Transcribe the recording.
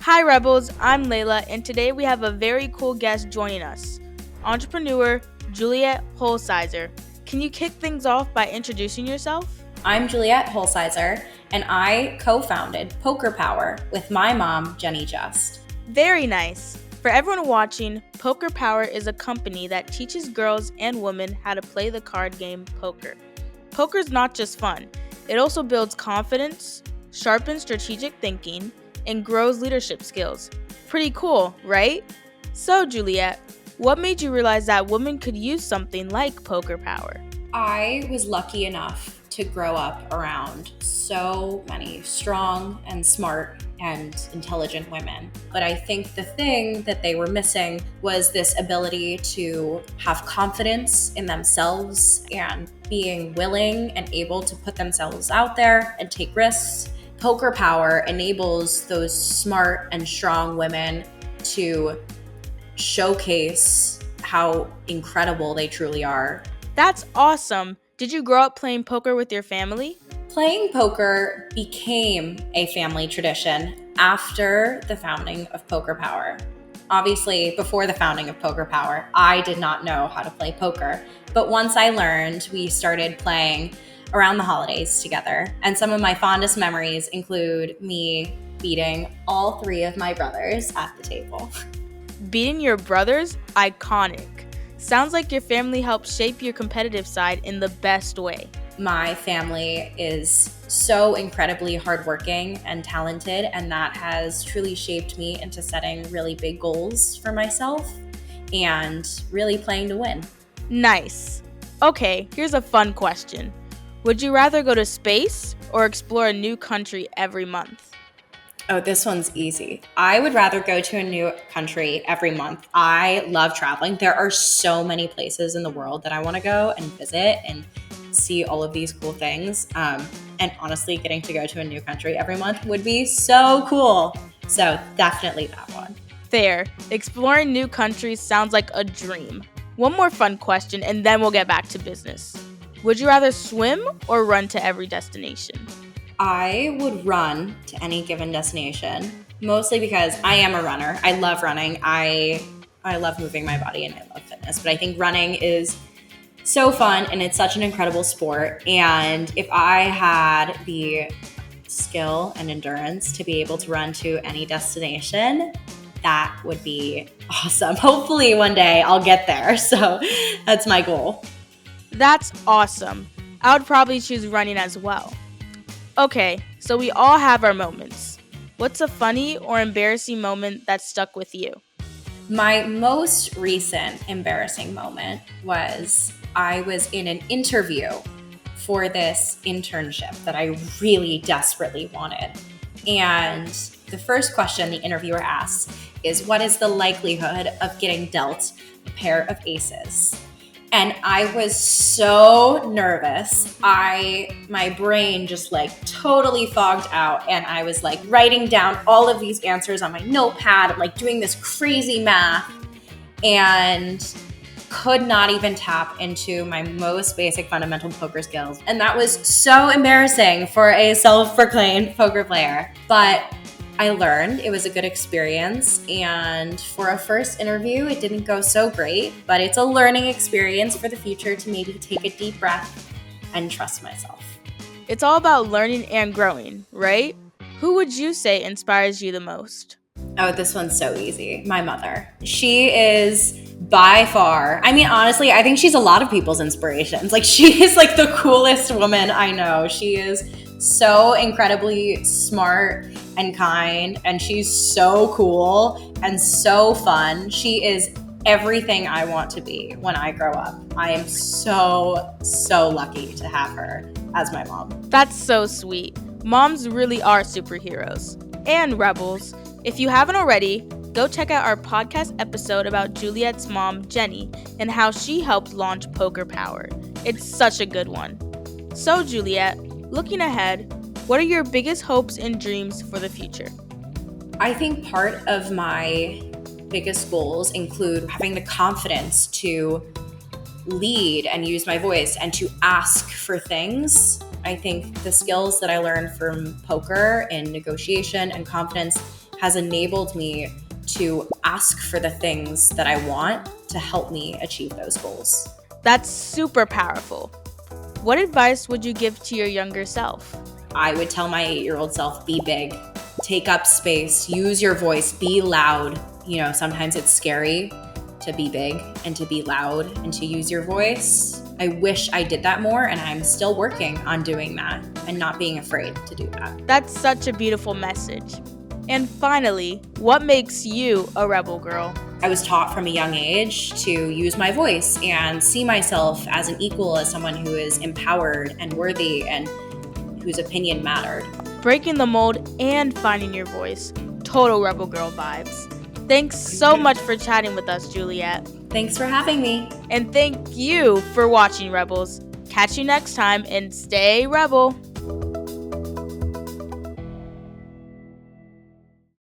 Hi Rebels, I'm Layla, and today we have a very cool guest joining us, entrepreneur Juliette Hulsizer. Can you kick things off by introducing yourself? I'm Juliette Hulsizer, and I co-founded Poker Power with my mom, Jenny Just. Very nice. For everyone watching, Poker Power is a company that teaches girls and women how to play the card game poker. Poker's not just fun, it also builds confidence, sharpens strategic thinking, and grows leadership skills. Pretty cool, right? So, Juliette, what made you realize that women could use something like Poker Power? I was lucky enough to grow up around so many strong and smart and intelligent women. But I think the thing that they were missing was this ability to have confidence in themselves and being willing and able to put themselves out there and take risks. Poker Power enables those smart and strong women to showcase how incredible they truly are. That's awesome. Did you grow up playing poker with your family? Playing poker became a family tradition after the founding of Poker Power. Obviously, before the founding of Poker Power, I did not know how to play poker. But once I learned, we started playing around the holidays together. And some of my fondest memories include me beating all three of my brothers at the table. Beating your brothers? Iconic. Sounds like your family helped shape your competitive side in the best way. My family is so incredibly hardworking and talented, and that has truly shaped me into setting really big goals for myself and really playing to win. Nice. Okay, here's a fun question. Would you rather go to space or explore a new country every month? Oh, this one's easy. I would rather go to a new country every month. I love traveling. There are so many places in the world that I want to go and visit and see all of these cool things. And honestly, getting to go to a new country every month would be so cool. So definitely that one. Fair. Exploring new countries sounds like a dream. One more fun question and then we'll get back to business. Would you rather swim or run to every destination? I would run to any given destination, mostly because I am a runner. I love running. I love moving my body and I love fitness, but I think running is so fun and it's such an incredible sport. And if I had the skill and endurance to be able to run to any destination, that would be awesome. Hopefully one day I'll get there. So that's my goal. That's awesome. I would probably choose running as well. Okay, so we all have our moments. What's a funny or embarrassing moment that stuck with you? My most recent embarrassing moment was I was in an interview for this internship that I really desperately wanted. And the first question the interviewer asked is, what is the likelihood of getting dealt a pair of aces? And I was so nervous. My brain just totally fogged out. And I was writing down all of these answers on my notepad, doing this crazy math and could not even tap into my most basic fundamental poker skills. And that was so embarrassing for a self-proclaimed poker player. But I learned. It was a good experience. And for a first interview, it didn't go so great, but it's a learning experience for the future to maybe take a deep breath and trust myself. It's all about learning and growing, right? Who would you say inspires you the most? Oh, this one's so easy. My mother. She is by far, honestly, I think she's a lot of people's inspirations. She is the coolest woman I know. She is so incredibly smart and kind, and she's so cool and so fun. She is everything I want to be when I grow up. I am so lucky to have her as my mom. That's so sweet. Moms really are superheroes. And rebels, if you haven't already, go check out our podcast episode about Juliette's mom, Jenny, and how she helped launch Poker Power. It's such a good one. So, Juliette, looking ahead, what are your biggest hopes and dreams for the future? I think part of my biggest goals include having the confidence to lead and use my voice and to ask for things. I think the skills that I learned from poker and negotiation and confidence has enabled me to ask for the things that I want to help me achieve those goals. That's super powerful. What advice would you give to your younger self? I would tell my 8-year-old self, be big, take up space, use your voice, be loud. Sometimes it's scary to be big and to be loud and to use your voice. I wish I did that more, and I'm still working on doing that and not being afraid to do that. That's such a beautiful message. And finally, what makes you a rebel girl? I was taught from a young age to use my voice and see myself as an equal, as someone who is empowered and worthy and whose opinion mattered. Breaking the mold and finding your voice. Total rebel girl vibes. Thanks so much for chatting with us, Juliette. Thanks for having me. And thank you for watching, Rebels. Catch you next time and stay rebel.